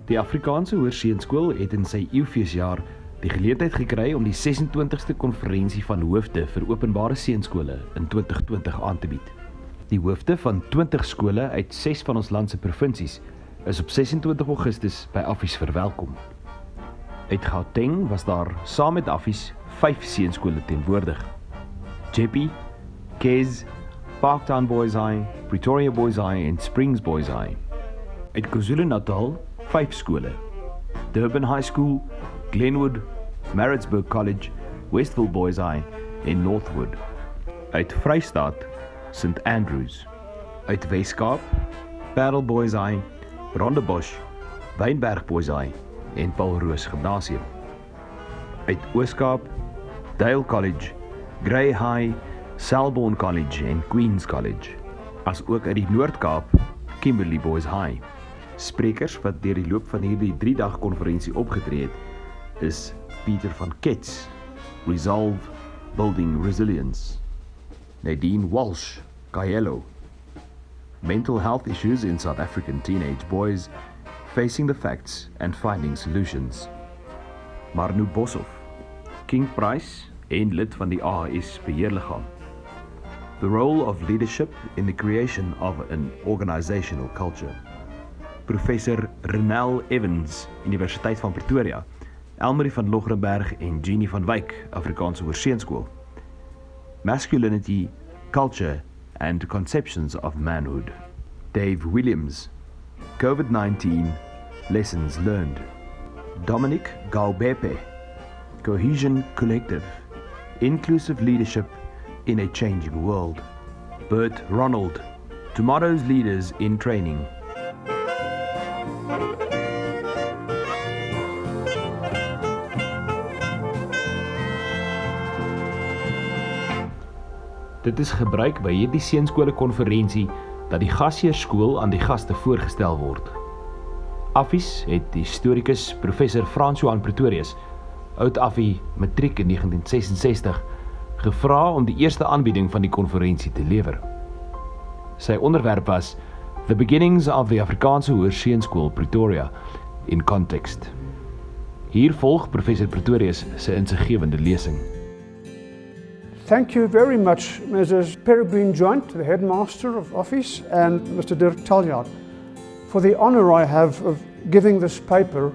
Die Afrikaanse Hoërseunskool het in sy eeufeesjaar die geleentheid gekry om die 26ste konferensie van hoofde vir openbare seunskole in 2020 aan te bied. Die hoofde van 20 skole uit 6 van ons land se provinsies is op 26 Augustus by Affies verwelkom. Uit Gauteng was daar saam met Affies 5 seunskole teenwoordig. Jeppe, Kes, Parktown Boys High, Pretoria Boys High en Springs Boys High. Uit KwaZulu-Natal 5 skole: Durban High School, Glenwood, Maritzburg College, Westville Boys High en Northwood. Uit Vrystaat St Andrews. Uit Weskaap Parel Boys High, Rondebosch, Wynberg Boys High en Paul Roos Gymnasium. Uit Ooskaap Dale College, Grey High, Selborne College en Queen's College. As ook uit die Noord-Kaap Kimberley Boys High. Sprekers wat deur die loop van hierdie 3-dag konferensie opgetree het, is Pieter van Kets, Resolve Building Resilience, Nadine Walsh, Kaelo, Mental Health Issues in South African Teenage Boys, Facing the Facts and Finding Solutions, Marnu Boshoff, King Price en lid van die AHS beheerliggaam, The Role of Leadership in the Creation of an Organizational Culture, Professor Renel Evans, Universiteit van Pretoria, Elmarie van Logrenberg en Jeannie van Wyk, Afrikaanse Hoërseunskool, Masculinity, Culture and Conceptions of Manhood, Dave Williams, COVID-19, Lessons Learned, Dominic Gaubepe, Cohesion Collective, Inclusive Leadership in a Changing World, Bert Ronald, Tomorrow's Leaders in Training. Dit is gebruik by hierdie seunskole konferensie dat die gasheerskool aan die gaste voorgestel word. Affies het die historikus professor Frans-Johan Pretorius, oud Affie matriek in 1966, gevra om die eerste aanbieding van die konferensie te lewer. Sy onderwerp was The Beginnings of the Afrikaanse Hoërseunskool Pretoria in Context. Hier volg professor Pretorius sy insiggewende lesing. Thank you very much, Mrs. Peregrine Joint, the headmaster of Affies, and Mr. Dirk Taljaard, for the honour I have of giving this paper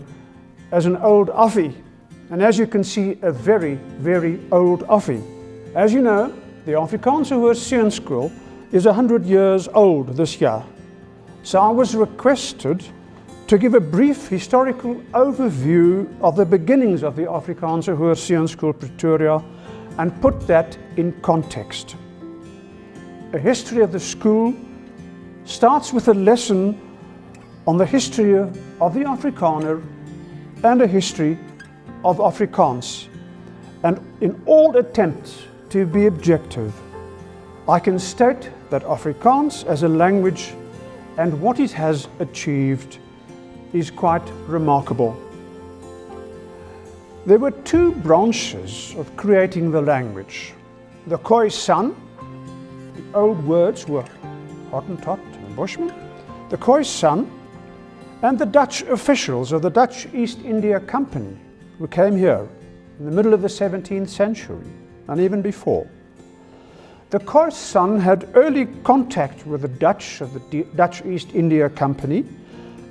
as an old Affie, and as you can see, a very, very old Affie. As you know, the Afrikaanse Hoërseunskool is 100 years old this year, so I was requested to give a brief historical overview of the beginnings of the Afrikaanse Hoërseunskool Pretoria and put that in context. A history of the school starts with a lesson on the history of the Afrikaner and a history of Afrikaans. And in all attempts to be objective, I can state that Afrikaans as a language and what it has achieved is quite remarkable. There were 2 branches of creating the language. The Khoisan, the old words were Hottentot and Bushman, the Khoisan, and the Dutch officials of the Dutch East India Company who came here in the middle of the 17th century and even before. The Khoisan had early contact with the Dutch of the Dutch East India Company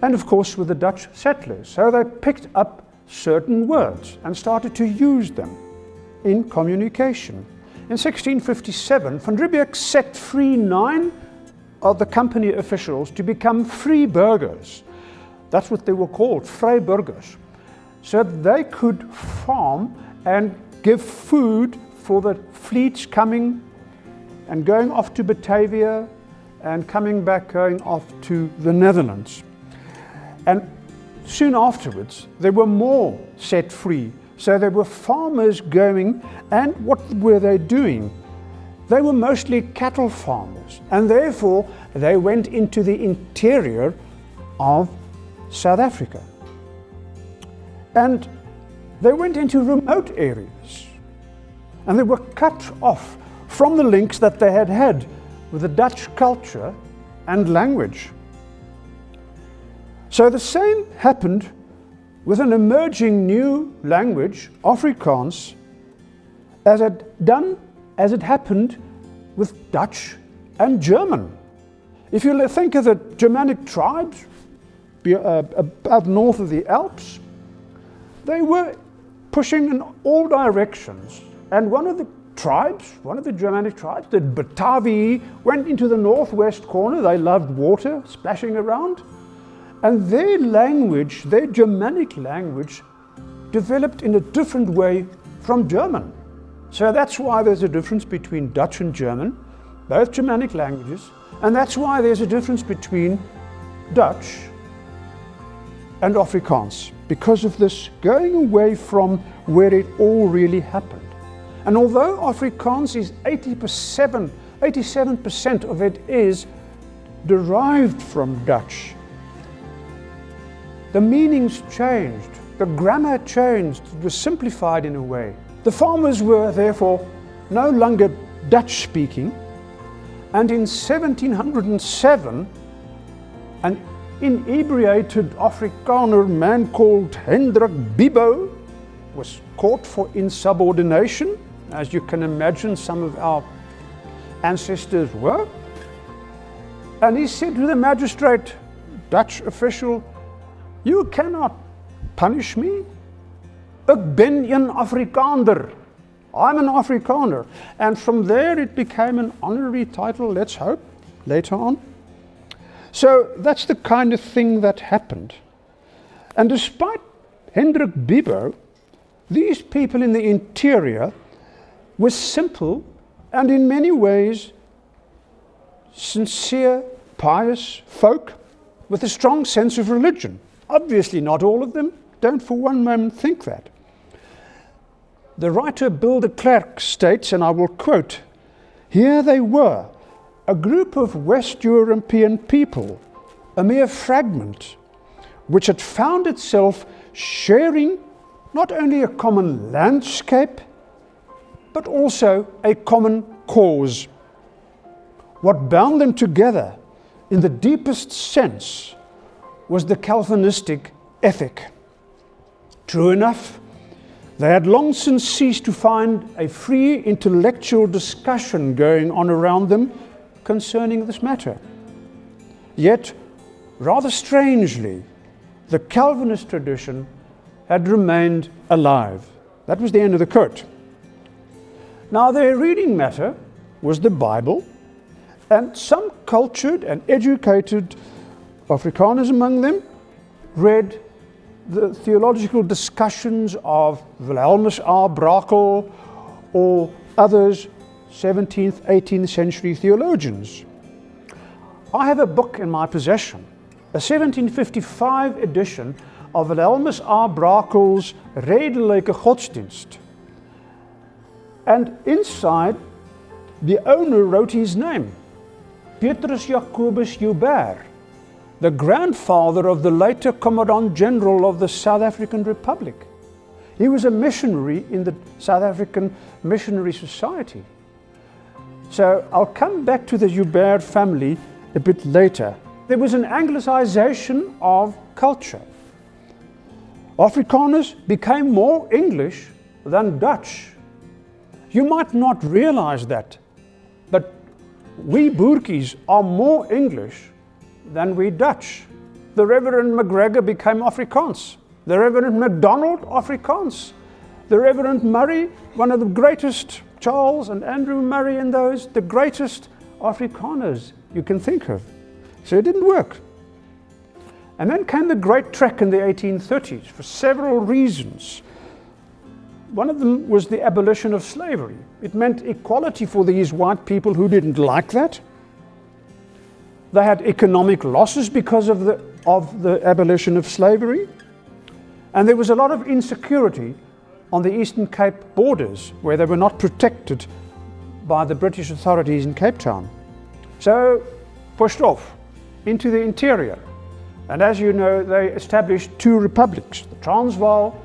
and of course with the Dutch settlers, so they picked up certain words and started to use them in communication. In 1657, Van Riebeeck set free 9 of the company officials to become free burghers. That's what they were called, vryburgers, so that they could farm and give food for the fleets coming and going off to Batavia and coming back, going off to the Netherlands. And soon afterwards, there were more set free. So there were farmers going, and what were they doing? They were mostly cattle farmers, and therefore they went into the interior of South Africa. And they went into remote areas, and they were cut off from the links that they had with the Dutch culture and language. So the same happened with an emerging new language, Afrikaans, as it happened with Dutch and German. If you think of the Germanic tribes up north of the Alps, they were pushing in all directions. And one of the Germanic tribes, the Batavii, went into the northwest corner. They loved water, splashing around. And their language, their Germanic language, developed in a different way from German. So that's why there's a difference between Dutch and German, both Germanic languages. And that's why there's a difference between Dutch and Afrikaans, because of this going away from where it all really happened. And although Afrikaans is 87% of it is derived from Dutch, the meanings changed, the grammar changed, it was simplified in a way. The farmers were therefore no longer Dutch speaking, and in 1707, an inebriated Afrikaner man called Hendrik Bibo was caught for insubordination, as you can imagine some of our ancestors were. And he said to the magistrate, Dutch official, "You cannot punish me. Ek ben een Afrikaner. I'm an Afrikaner." And from there it became an honorary title, let's hope, later on. So that's the kind of thing that happened. And despite Hendrik Bibo, these people in the interior were simple and in many ways sincere, pious folk with a strong sense of religion. Obviously not all of them, don't for one moment think that. The writer Bill de Klerk states, and I will quote, "Here they were, a group of West European people, a mere fragment, which had found itself sharing not only a common landscape, but also a common cause. What bound them together in the deepest sense was the Calvinistic ethic. True enough, they had long since ceased to find a free intellectual discussion going on around them concerning this matter. Yet, rather strangely, the Calvinist tradition had remained alive." That was the end of the quote. Now, their reading matter was the Bible, and some cultured and educated Afrikaners among them read the theological discussions of Wilhelmus A. Brakel or others, 17th, 18th century theologians. I have a book in my possession, a 1755 edition of Wilhelmus A. Brakel's Redelijke Godsdienst. And inside, the owner wrote his name, Petrus Jacobus Joubert, the grandfather of the later Commandant General of the South African Republic. He was a missionary in the South African Missionary Society. So I'll come back to the Joubert family a bit later. There was an Anglicization of culture. Afrikaners became more English than Dutch. You might not realize that, but we Boertjies are more English than we Dutch. The Reverend McGregor became Afrikaans. The Reverend MacDonald, Afrikaans. The Reverend Murray, one of the greatest, Charles and Andrew Murray and those, the greatest Afrikaners you can think of. So it didn't work. And then came the Great Trek in the 1830s for several reasons. One of them was the abolition of slavery. It meant equality for these white people who didn't like that. They had economic losses because of the abolition of slavery. And there was a lot of insecurity on the Eastern Cape borders where they were not protected by the British authorities in Cape Town. So pushed off into the interior. And as you know, they established two republics, the Transvaal,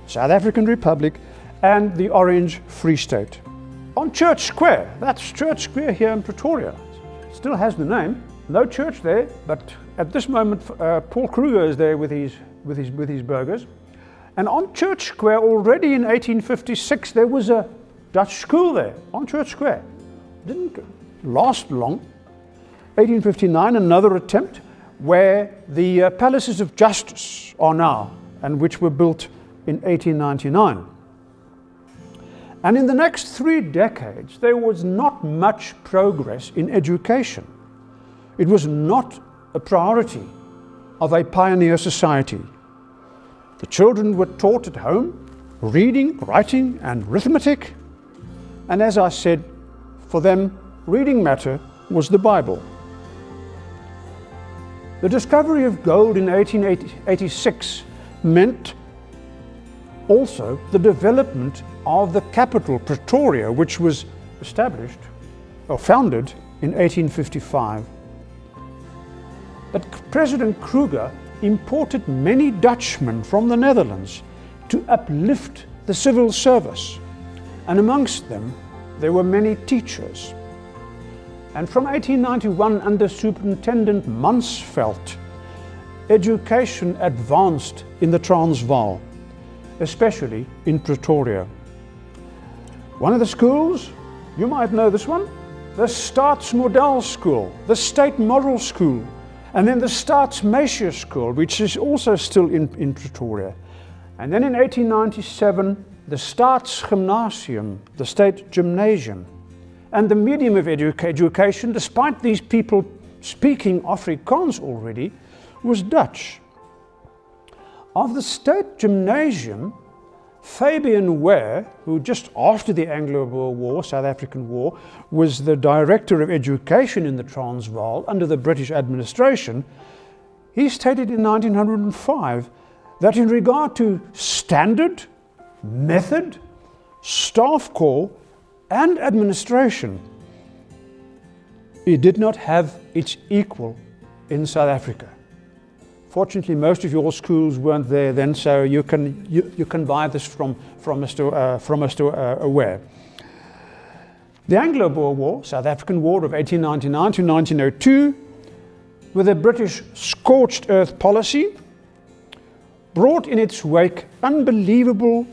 South African Republic, and the Orange Free State. On Church Square, that's Church Square here in Pretoria, still has the name, No church there, but at this moment Paul Kruger is there with his burghers. And on Church Square, already in 1856, there was a Dutch school there, on Church Square. Didn't last long. 1859, another attempt, where the Palaces of Justice are now, and which were built in 1899. And in the next 3 decades, there was not much progress in education. It was not a priority of a pioneer society. The children were taught at home, reading, writing, and arithmetic. And as I said, for them, reading matter was the Bible. The discovery of gold in 1886 meant also the development of the capital, Pretoria, which was established or founded in 1855. But President Kruger imported many Dutchmen from the Netherlands to uplift the civil service, and amongst them there were many teachers. And from 1891, under Superintendent Mansveld, education advanced in the Transvaal, especially in Pretoria. One of the schools, you might know this one, the Staatsmodel School, the State Model School, and then the Staatsmeisje School, which is also still in Pretoria. And then in 1897, the Staatsgymnasium, the State Gymnasium. And the medium of education, despite these people speaking Afrikaans already, was Dutch. Of the State Gymnasium, Fabian Ware, who just after the Anglo-Boer War, South African War, was the Director of Education in the Transvaal under the British administration, he stated in 1905 that in regard to standard, method, staff corps, and administration, it did not have its equal in South Africa. Fortunately, most of your schools weren't there then, so you can buy this from Mr. Ware. The Anglo-Boer War, South African War of 1899 to 1902, with a British scorched earth policy, brought in its wake unbelievable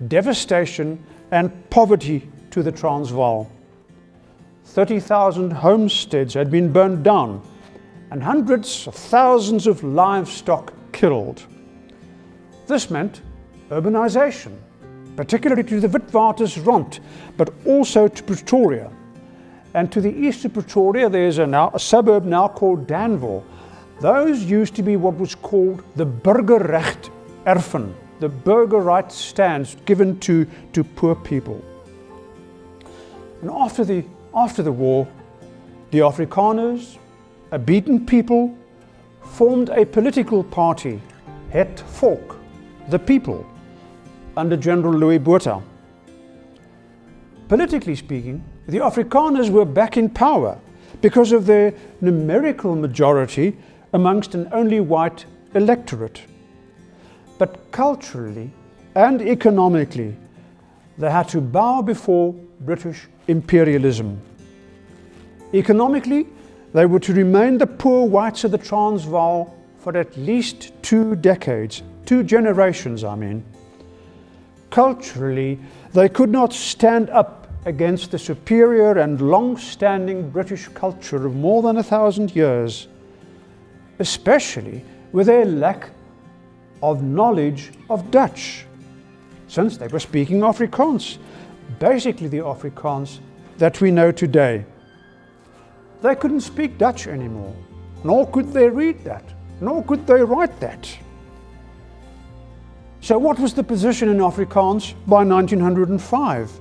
devastation and poverty to the Transvaal. 30,000 homesteads had been burned down, and hundreds of thousands of livestock killed. This meant urbanization, particularly to the Witwatersrand, but also to Pretoria. And to the east of Pretoria, there's a suburb now called Danville. Those used to be what was called the burgerrecht erfen, the burger right stands given to poor people. And after the war, the Afrikaners, a beaten people, formed a political party, Het Volk, the people, under General Louis Botha. Politically speaking, the Afrikaners were back in power because of their numerical majority amongst an only white electorate. But culturally and economically, they had to bow before British imperialism. Economically, they were to remain the poor whites of the Transvaal for at least 2 decades, 2 generations, I mean. Culturally, they could not stand up against the superior and long-standing British culture of more than 1,000 years, especially with their lack of knowledge of Dutch, since they were speaking Afrikaans, basically the Afrikaans that we know today. They couldn't speak Dutch anymore, nor could they read that, nor could they write that. So what was the position in Afrikaans by 1905?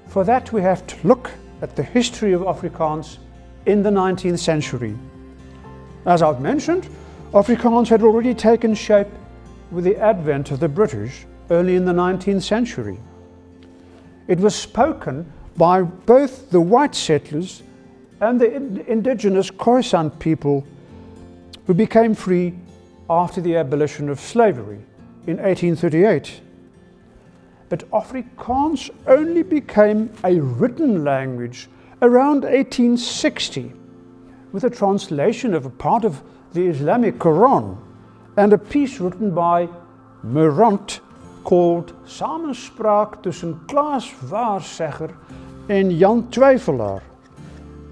For that we have to look at the history of Afrikaans in the 19th century. As I've mentioned, Afrikaans had already taken shape with the advent of the British early in the 19th century. It was spoken by both the white settlers and the indigenous Khoisan people who became free after the abolition of slavery in 1838. But Afrikaans only became a written language around 1860, with a translation of a part of the Islamic Quran and a piece written by Morant called Samenspraak tussen Klaas Waarzegger en Jan Twijfelaar,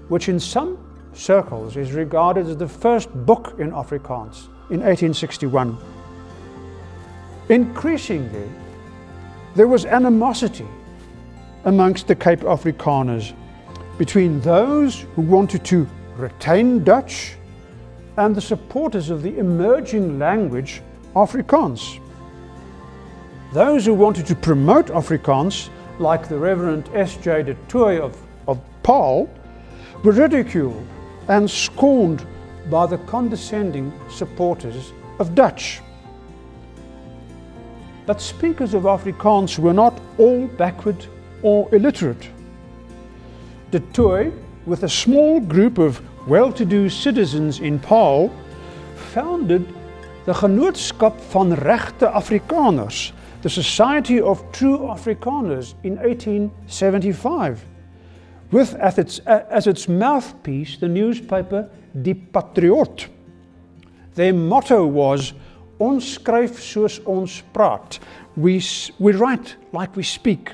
which in some circles is regarded as the first book in Afrikaans in 1861. Increasingly, there was animosity amongst the Cape Afrikaners between those who wanted to retain Dutch and the supporters of the emerging language Afrikaans. Those who wanted to promote Afrikaans, like the Reverend S.J. de Tooy of Paarl, were ridiculed and scorned by the condescending supporters of Dutch. But speakers of Afrikaans were not all backward or illiterate. De Tooy, with a small group of well-to-do citizens in Paarl, founded the Genootskap van Regte Afrikaners, the Society of True Afrikaners, in 1875, with as its mouthpiece the newspaper Die Patriot. Their motto was, "Ons skryf soos ons praat." We write like we speak.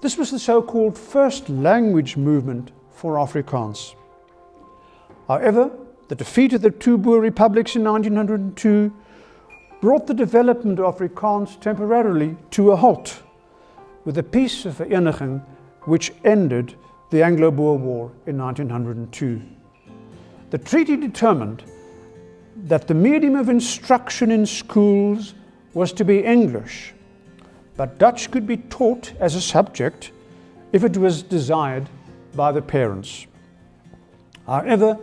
This was the so-called first language movement for Afrikaans. However, the defeat of the two Boer republics in 1902 brought the development of Afrikaans temporarily to a halt, with the Peace of Vereniging, which ended the Anglo-Boer War in 1902. The treaty determined that the medium of instruction in schools was to be English, but Dutch could be taught as a subject if it was desired by the parents. However,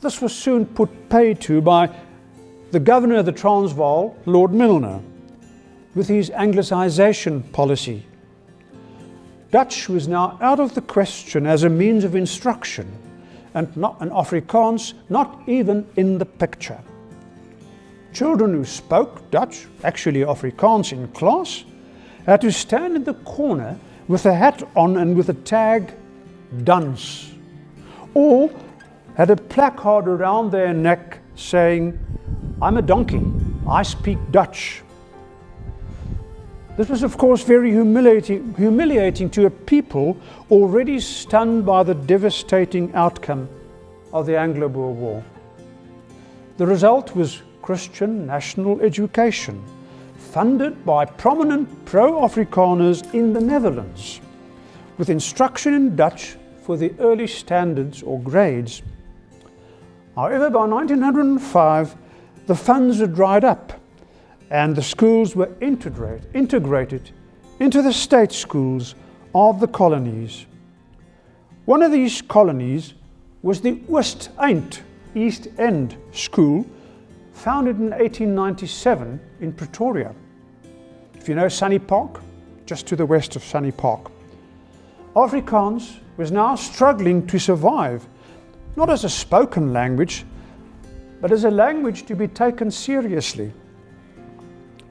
this was soon put paid to by the governor of the Transvaal, Lord Milner, with his Anglicization policy. Dutch was now out of the question as a means of instruction, and Afrikaans not even in the picture. Children who spoke Dutch, actually Afrikaans in class, had to stand in the corner with a hat on and with a tag, Dans, or had a placard around their neck saying, "I'm a donkey, I speak Dutch." This was of course very humiliating to a people already stunned by the devastating outcome of the Anglo-Boer War. The result was Christian national education, funded by prominent pro-Afrikaners in the Netherlands, with instruction in Dutch for the early standards or grades. However, by 1905, the funds had dried up and the schools were integrated into the state schools of the colonies. One of these colonies was the East End School, founded in 1897 in Pretoria. If you know Sunny Park, just to the west of Sunny Park. Afrikaans was now struggling to survive, not as a spoken language, but as a language to be taken seriously.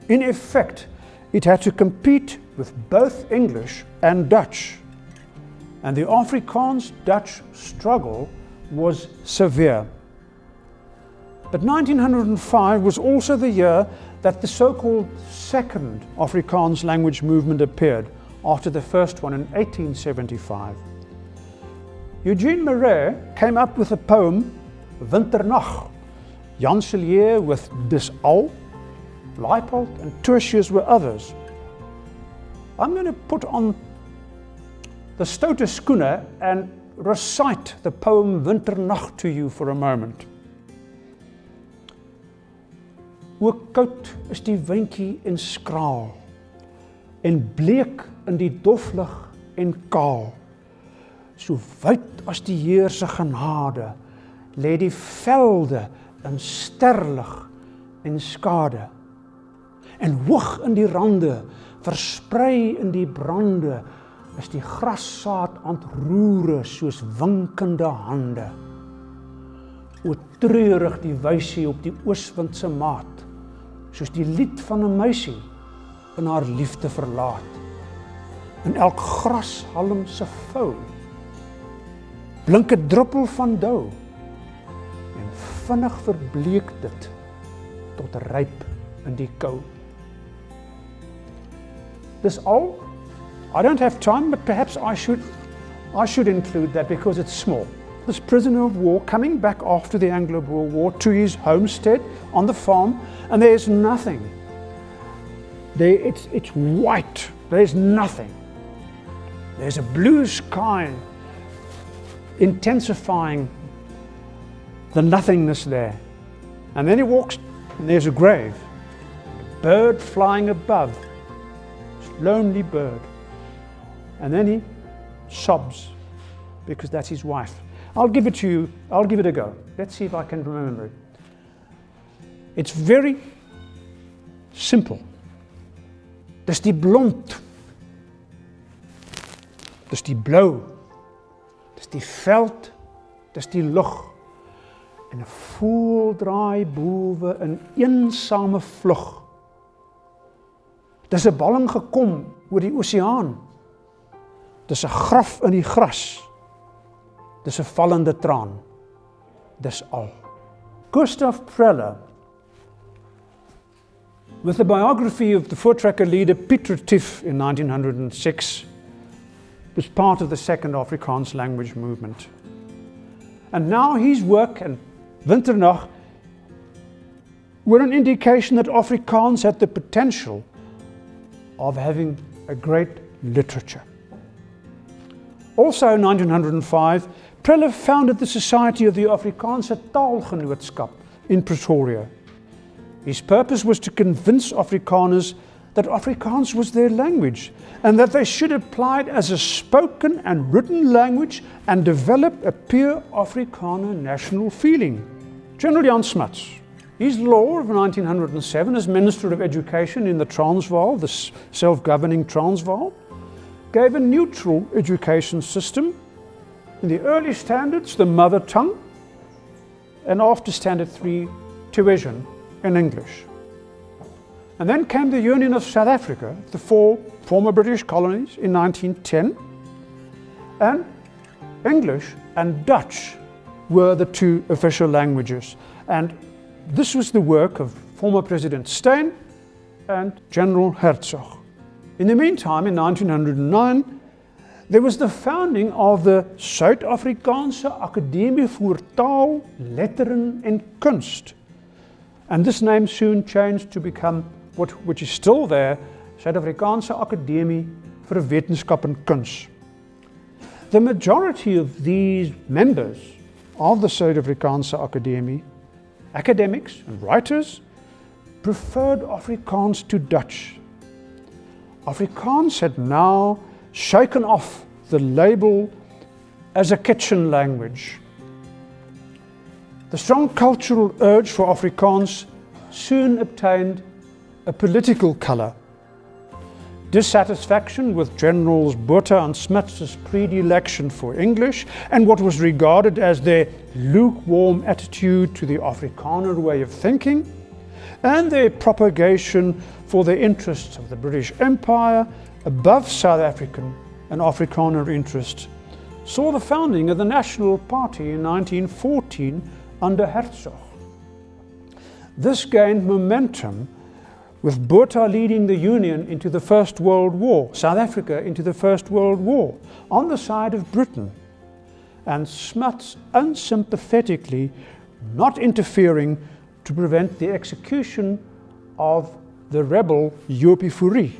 In effect, it had to compete with both English and Dutch, and the Afrikaans-Dutch struggle was severe. But 1905 was also the year that the so-called second Afrikaans language movement appeared, after the first one in 1875. Eugene Marais came up with a poem, Winternag. Jan Sillier with Dis Al, Leipold and Tertius were others. I'm going to put on the stoute skoene and recite the poem Winternag to you for a moment. Hoe koud is die windjie en skraal, en bleek in die doflig en kaal. So wyd as die Heer se genade, lê die velde in sterlig en skade. En hoog in die rande, versprei in die brande, is die grassaad aantroere soos winkende hande. O treurig die wysie op die ooswind se maat, soos die lied van 'n meisie in haar liefde verlaat. In elk grashalm se vou blink 'n druppel van dou, vinnig verbleek dit tot ryp in die kou. Dis al. I don't have time, but perhaps I should include that because it's small. This prisoner of war coming back after the Anglo-Boer War to his homestead on the farm, and there's nothing. It's white. There's nothing. There's a blue sky intensifying the nothingness there. And then he walks, and there's a grave. A bird flying above. Lonely bird. And then he sobs because that's his wife. I'll give it to you. I'll give it a go. Let's see if I can remember it. It's very simple. Dis die blond. Dis die blou. Dis die veld. Dis die lug. En 'n voël draai bowe in eensame vlug. Dis 'n balling gekom oor die oseaan. Dis 'n graf in die gras. Dis 'n vallende traan. Dis al. Gustav Preller, with the biography of the Voortrekker leader Piet Retief in 1906, was part of the second Afrikaans language movement. And now his work and Winternag were an indication that Afrikaans had the potential of having a great literature. Also in 1905, Preller founded the Society of the Afrikaanse Taalgenootskap in Pretoria. His purpose was to convince Afrikaners that Afrikaans was their language and that they should apply it as a spoken and written language and develop a pure Afrikaner national feeling. General Jan Smuts, his law of 1907 as Minister of Education in the Transvaal, the self-governing Transvaal, gave a neutral education system. In the early standards, the mother tongue, and after Standard 3, tuition in English. And then came the Union of South Africa, the 4 former British colonies in 1910, and English and Dutch were the 2 official languages. And this was the work of former President Steyn and General Hertzog. In the meantime, in 1909, there was the founding of the Suid-Afrikaanse Akademie vir Taal, Letteren en Kunst. And this name soon changed to become which is still there, Suid-Afrikaanse Akademie vir Wetenskap en Kuns. The majority of these members of the Suid-Afrikaanse Akademie, academics and writers, preferred Afrikaans to Dutch. Afrikaans had now shaken off the label as a kitchen language. The strong cultural urge for Afrikaans soon obtained a political colour. Dissatisfaction with Generals Botha and Smuts' predilection for English and what was regarded as their lukewarm attitude to the Afrikaner way of thinking, and their propagation for the interests of the British Empire above South African and Afrikaner interests, saw the founding of the National Party in 1914 under Hertzog. This gained momentum with Botha leading the Union into the First World War, South Africa into the First World War, on the side of Britain, and Smuts unsympathetically not interfering to prevent the execution of the rebel Joopie Fourie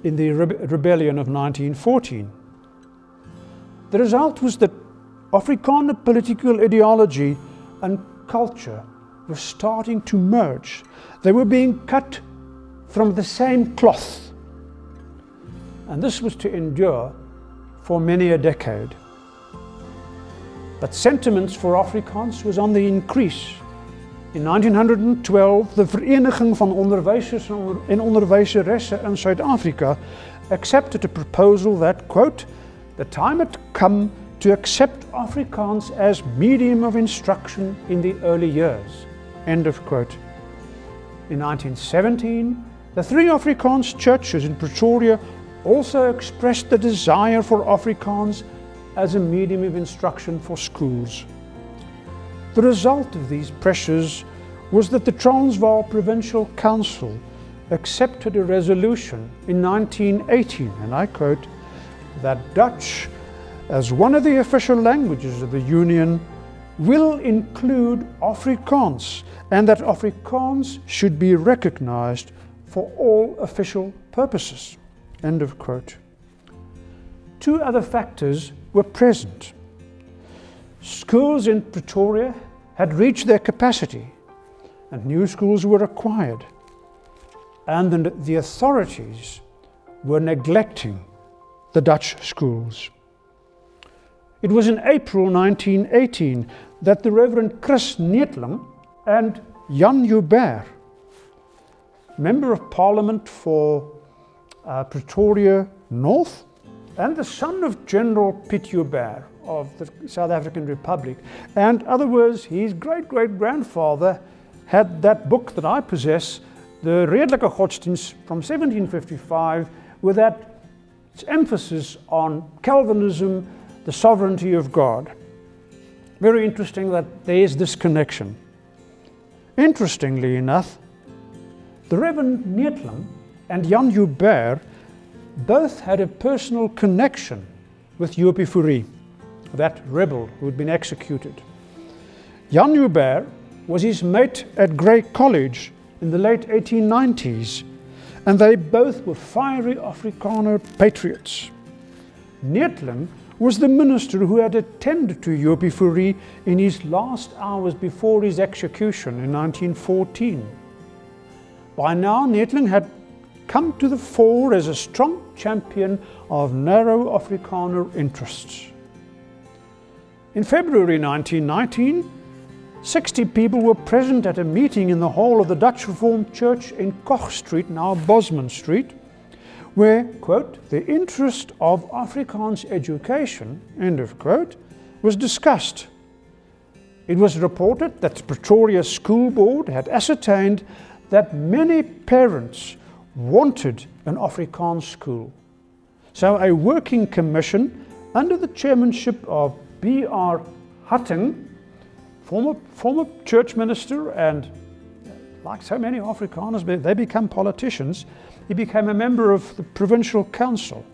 in the rebellion of 1914. The result was that Afrikaner political ideology and culture were starting to merge. They were being cut from the same cloth. And this was to endure for many a decade. But sentiments for Afrikaans was on the increase. In 1912, the Vereniging van Onderwysers en Onderwyseresse in Suid-Afrika accepted a proposal that, quote, the time had come to accept Afrikaans as medium of instruction in the early years, end of quote. In 1917, the 3 Afrikaans churches in Pretoria also expressed the desire for Afrikaans as a medium of instruction for schools. The result of these pressures was that the Transvaal Provincial Council accepted a resolution in 1918, and I quote, that Dutch, as one of the official languages of the Union, will include Afrikaans, and that Afrikaans should be recognized for all official purposes. End of quote. Two other factors were present. Schools in Pretoria had reached their capacity, and new schools were required, and the authorities were neglecting the Dutch schools. It was in April 1918 that the Reverend Chris Neethling and Jan Joubert, Member of Parliament for Pretoria North, and the son of General Piet Joubert of the South African Republic, and in other words, his great-great-grandfather had that book that I possess, the Redelike Godsdienst from 1755, with that emphasis on Calvinism, the sovereignty of God. Very interesting that there is this connection. Interestingly enough, the Reverend Neethling and Jan Joubert both had a personal connection with Joopie Fourie, that rebel who had been executed. Jan Joubert was his mate at Grey College in the late 1890s, and they both were fiery Afrikaner patriots. Neethling was the minister who had attended to Joopie Fourie in his last hours before his execution in 1914. By now, Neethling had come to the fore as a strong champion of narrow Afrikaner interests. In February 1919, 60 people were present at a meeting in the hall of the Dutch Reformed Church in Koch Street, now Bosman Street, where, quote, the interest of Afrikaans education, end of quote, was discussed. It was reported that the Pretoria School Board had ascertained that many parents wanted an Afrikaans school. So a working commission under the chairmanship of B.R. Hutting, former church minister, and like so many Afrikaners, they become politicians. He became a member of the provincial council.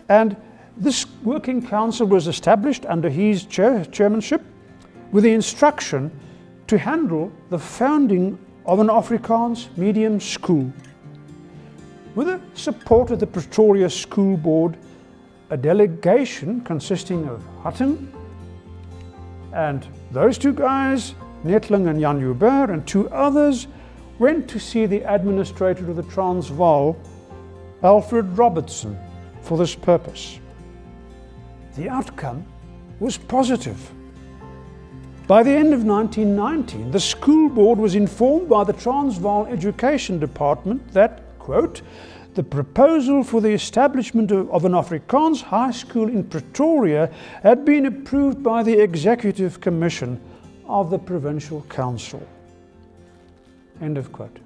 And this working council was established under his chairmanship with the instruction to handle the founding of an Afrikaans medium school. With the support of the Pretoria School Board, a delegation consisting of Hutton and those two guys, Neethling and Jan Joubert, and two others, went to see the administrator of the Transvaal, Alfred Robertson, for this purpose. The outcome was positive. By the end of 1919, the school board was informed by the Transvaal Education Department that, quote, the proposal for the establishment of an Afrikaans high school in Pretoria had been approved by the Executive Commission of the Provincial Council. End of quote.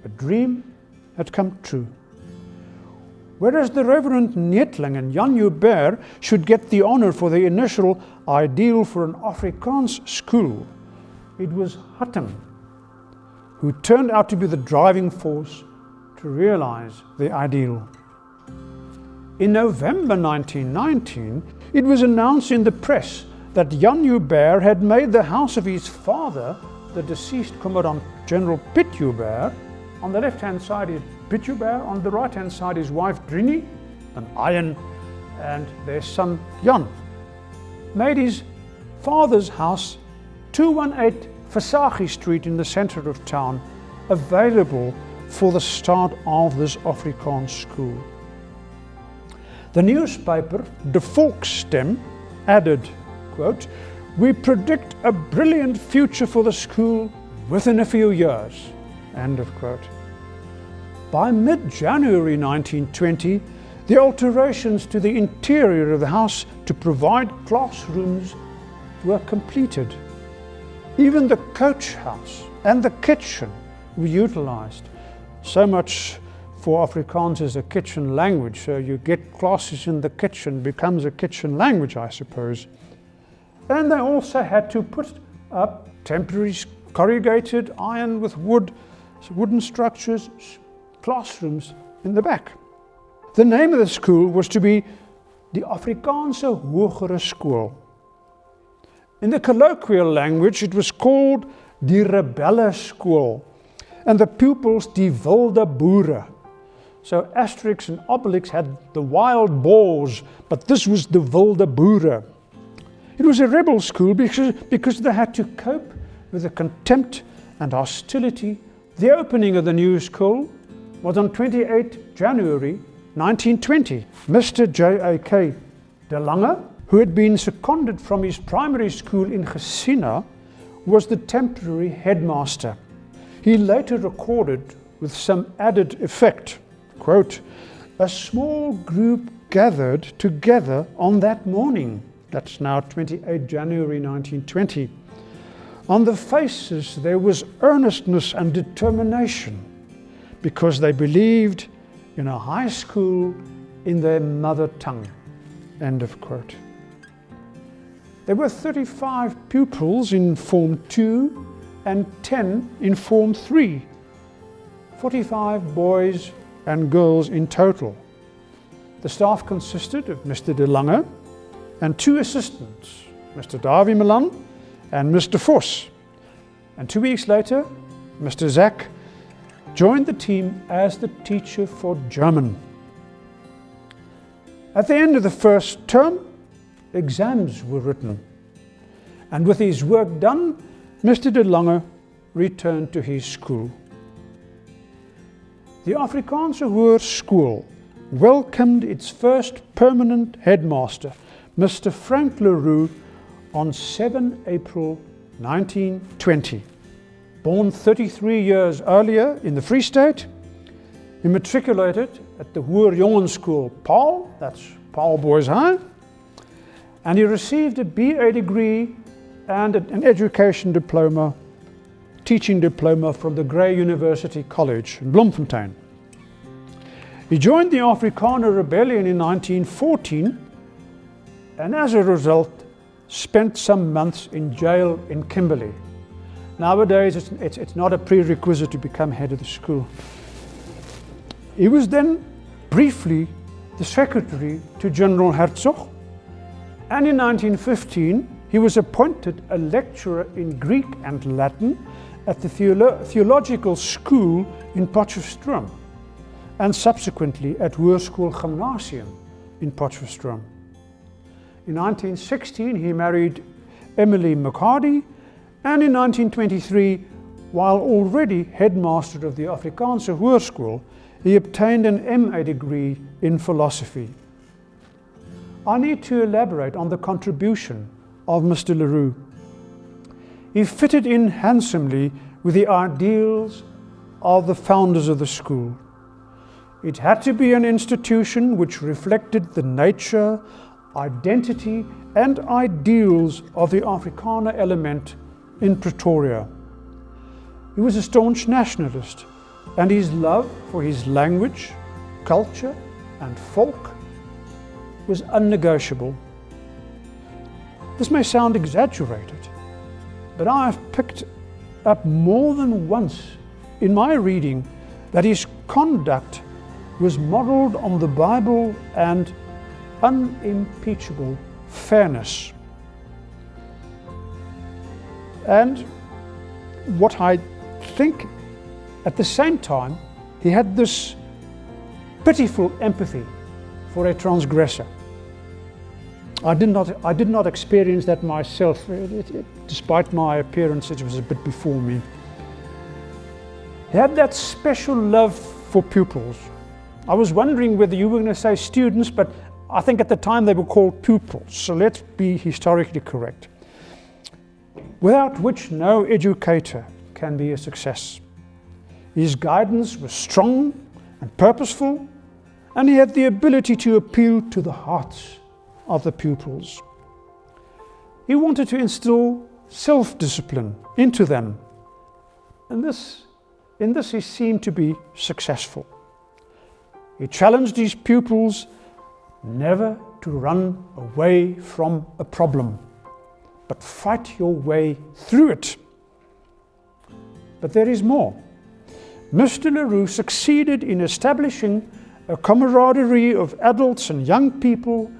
A dream had come true. Whereas the Reverend Neethling and Jan Joubert should get the honor for the initial ideal for an Afrikaans school, it was Hutton who turned out to be the driving force to realize the ideal. In November 1919, it was announced in the press that Jan Joubert had made the house of his father, the deceased Commandant General Piet Joubert. On the left-hand side is Piet Joubert, on the right-hand side is wife Drini, an iron, and their son Jan. Made his father's house, 218 Versaghi Street in the center of town, available for the start of this Afrikaans school. The newspaper, De Volksstem, added, quote, we predict a brilliant future for the school within a few years, end of quote. By mid-January 1920, the alterations to the interior of the house to provide classrooms were completed. Even the coach house and the kitchen were utilized. So much for Afrikaans as a kitchen language. So you get classes in the kitchen, becomes a kitchen language, I suppose. And they also had to put up temporary corrugated iron with wooden structures, classrooms in the back. The name of the school was to be the Afrikaanse Hogere School. In the colloquial language, it was called die Rebelle School, and the pupils die wilde boere. So Asterix and Obelix had the wild boars, but this was the wilde boere. It was a rebel school because they had to cope with the contempt and hostility. The opening of the new school was on 28 January 1920. Mr. J.A.K. de Lange, who had been seconded from his primary school in Gesina, was the temporary headmaster. He later recorded with some added effect, quote, "A small group gathered together on that morning." That's now 28 January 1920. On the faces there was earnestness and determination because they believed in a high school in their mother tongue. End of quote. There were 35 pupils in Form 2 and 10 in Form 3. 45 boys and girls in total. The staff consisted of Mr. de Lange and 2 assistants, Mr. Davy Milan and Mr. Vos. And 2 weeks later, Mr. Zak joined the team as the teacher for German. At the end of the first term, exams were written. And with his work done, Mr. de Lange returned to his school. The Afrikaanse Hoër School welcomed its first permanent headmaster, Mr. Frank Leroux, on 7 April 1920. Born 33 years earlier in the Free State, he matriculated at the Hoër Jongenskool Paul, that's Paul Boys High, and he received a BA degree and an education diploma, teaching diploma from the Grey University College in Bloemfontein. He joined the Afrikaner Rebellion in 1914 and as a result spent some months in jail in Kimberley. Nowadays it's not a prerequisite to become head of the school. He was then briefly the secretary to General Herzog, and in 1915 he was appointed a lecturer in Greek and Latin at the theological school in Potchefstroom and subsequently at Hoërskool Gymnasium in Potchefstroom. In 1916 he married Emily McHardy, and in 1923, while already headmaster of the Afrikaanse Hoërskool, he obtained an MA degree in philosophy. I need to elaborate on the contribution of Mr. Leroux. He fitted in handsomely with the ideals of the founders of the school. It had to be an institution which reflected the nature, identity and ideals of the Afrikaner element in Pretoria. He was a staunch nationalist, and his love for his language, culture and folk was unnegotiable. This may sound exaggerated, but I have picked up more than once in my reading that his conduct was modelled on the Bible and unimpeachable fairness. And what I think, at the same time, he had this pitiful empathy for a transgressor. I did not experience that myself. Despite my appearance, it was a bit before me. He had that special love for pupils. I was wondering whether you were going to say students, but I think at the time they were called pupils, so let's be historically correct. Without which no educator can be a success. His guidance was strong and purposeful, and he had the ability to appeal to the hearts of the pupils. He wanted to instill self-discipline into them, and in this he seemed to be successful. He challenged his pupils never to run away from a problem, but fight your way through it. But there is more. Mr. Leroux succeeded in establishing a camaraderie of adults and young people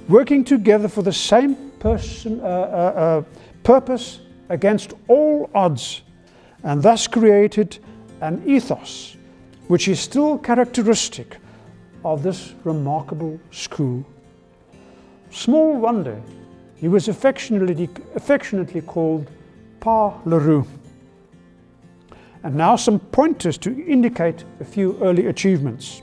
working together for the same purpose against all odds, and thus created an ethos which is still characteristic of this remarkable school. Small wonder he was affectionately called Pa Leroux. And now some pointers to indicate a few early achievements.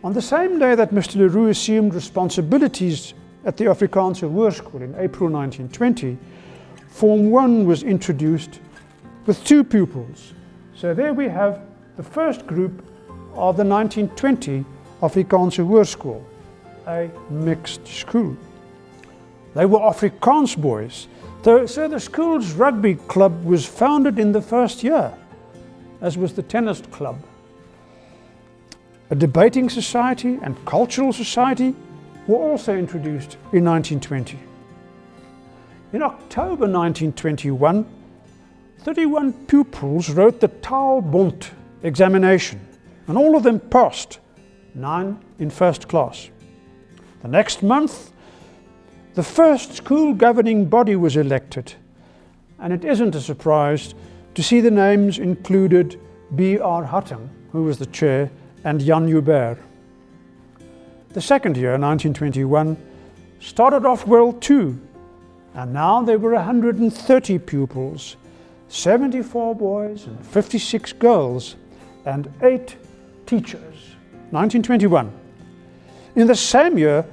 On the same day that Mr. Leroux assumed responsibilities at the Anglo-Boer War School in April 1920, Form 1 was introduced with 2 pupils. So there we have the first group of the 1920 Anglo-Boer War School, a mixed school. They were Afrikaans boys. So the school's rugby club was founded in the first year, as was the tennis club. A debating society and cultural society were also introduced in 1920. In October 1921, 31 pupils wrote the Taalbond examination, and all of them passed, 9 in first class. The next month, the first school governing body was elected, and it isn't a surprise to see the names included B.R. Hutton, who was the chair, and Jan Joubert. The second year, 1921, started off well too, and now there were 130 pupils, 74 boys and 56 girls, and 8 teachers. 1921. In the same year,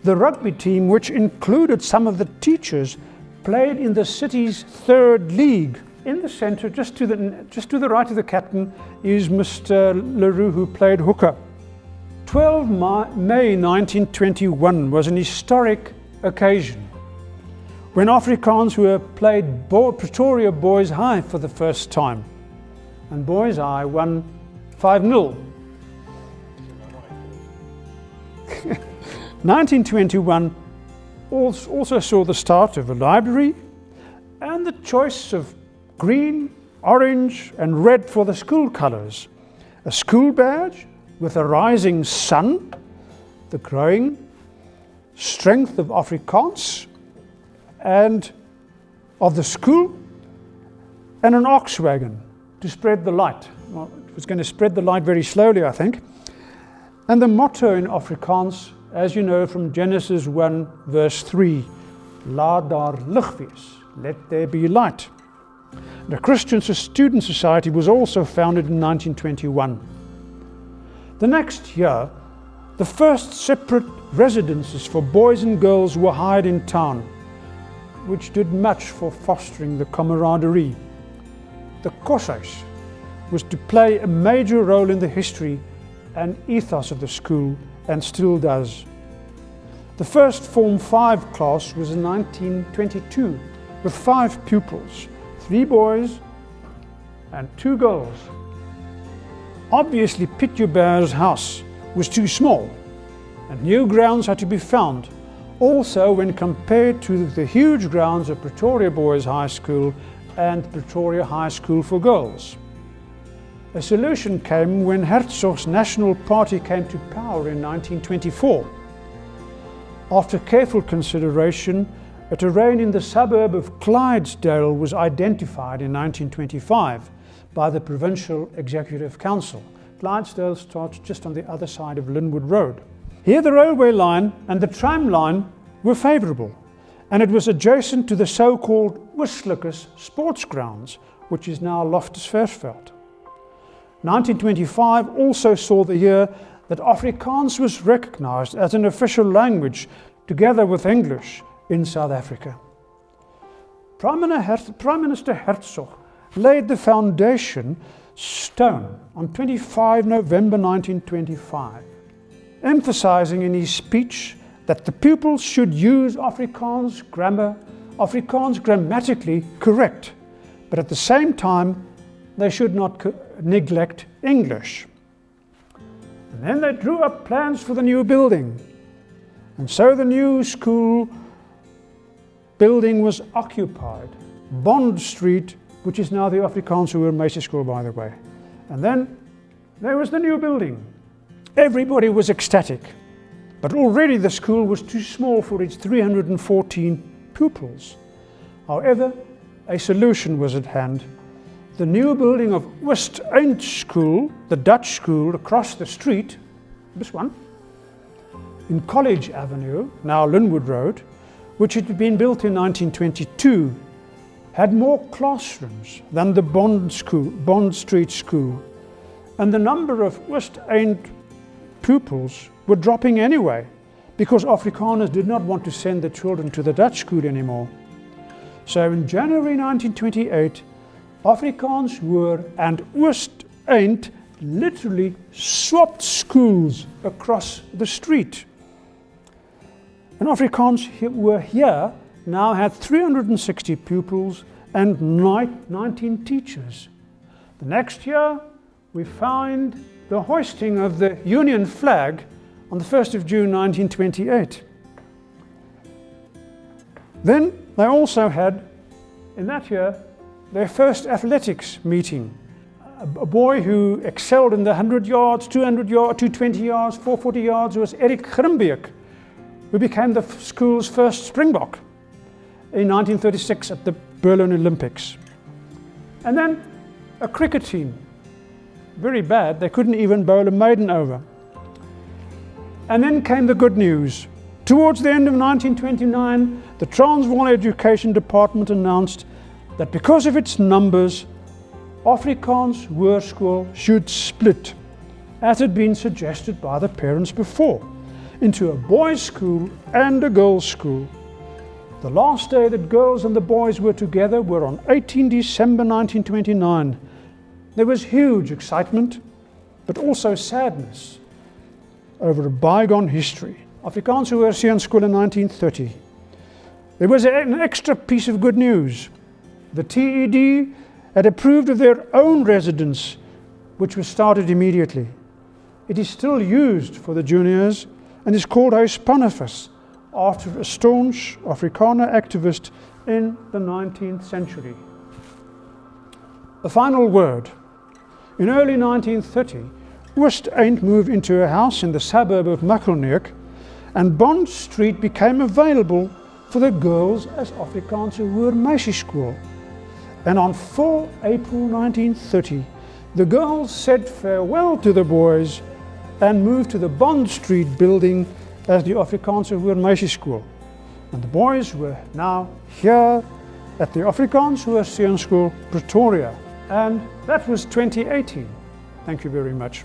the rugby team, which included some of the teachers, played in the city's 3rd league. In the centre, just to the right of the captain, is Mr. Leroux, who played hooker. 12 May 1921 was an historic occasion when Afrikaans were played Pretoria Boys High for the first time, and Boys High won 5-0. 1921 also saw the start of a library and the choice of green, orange and red for the school colours, a school badge with a rising sun, the growing strength of Afrikaans and of the school, and an ox wagon to spread the light. Well, it was going to spread the light very slowly, I think. And the motto in Afrikaans, as you know from Genesis 1 verse 3, Laat daar lig wees, let there be light. The Christian Student Society was also founded in 1921. The next year, the first separate residences for boys and girls were hired in town, which did much for fostering the camaraderie. The koshuis was to play a major role in the history and ethos of the school, and still does. The first Form 5 class was in 1922 with 5 pupils, 3 boys and 2 girls. Obviously Piet Joubert's house was too small and new grounds had to be found, also when compared to the huge grounds of Pretoria Boys High School and Pretoria High School for Girls. A solution came when Hertzog's National Party came to power in 1924. After careful consideration, a terrain in the suburb of Clydesdale was identified in 1925 by the Provincial Executive Council. Clydesdale starts just on the other side of Linwood Road. Here the railway line and the tram line were favourable, and it was adjacent to the so-called Oostlikes sports grounds, which is now Loftus Versveld. 1925 also saw the year that Afrikaans was recognized as an official language together with English in South Africa. Prime Minister Hertzog laid the foundation stone on 25 November 1925, emphasizing in his speech that the pupils should use Afrikaans grammatically correct, but at the same time they should not neglect English. And then they drew up plans for the new building. And so the new school building was occupied. Bond Street, which is now the Afrikaans Hoërmeisie School, by the way. And then there was the new building. Everybody was ecstatic. But already the school was too small for its 314 pupils. However, a solution was at hand. The new building of Oosteind School, the Dutch school across the street, this one, in College Avenue, now Linwood Road, which had been built in 1922, had more classrooms than the Bond Street School, and the number of Oosteind pupils were dropping anyway, because Afrikaners did not want to send their children to the Dutch school anymore. So in January 1928, Afrikaans and Oosteind literally swapped schools across the street. And Afrikaans here now had 360 pupils and 19 teachers. The next year, we find the hoisting of the Union flag on the 1st of June 1928. Then they also had, in that year, their first athletics meeting. A boy who excelled in the 100 yards, 200 yards, 220 yards, 440 yards was Eric Grimbeek, who became the school's first Springbok in 1936 at the Berlin Olympics. And then a cricket team, very bad, they couldn't even bowl a maiden over. And then came the good news. Towards the end of 1929, the Transvaal Education Department announced that because of its numbers, Afrikaans Hoërskool should split, as had been suggested by the parents before, into a boys' school and a girls' school. The last day that girls and the boys were together were on 18 December 1929. There was huge excitement, but also sadness over a bygone history. Afrikaans Hoërseun School in 1930. There was an extra piece of good news. The TED had approved of their own residence, which was started immediately. It is still used for the juniors and is called Huis Pannevis, after a staunch Afrikaner activist in the 19th century. The final word. In early 1930, Oosteind moved into a house in the suburb of Makkelneuk, and Bond Street became available for the girls as Afrikaans Hoërmeisie School. And on 4 April 1930, the girls said farewell to the boys and moved to the Bond Street building as the Afrikaans Hoërmeisie School. And the boys were now here at the Afrikaans Hoërseun School, Pretoria. And that was 2018. Thank you very much.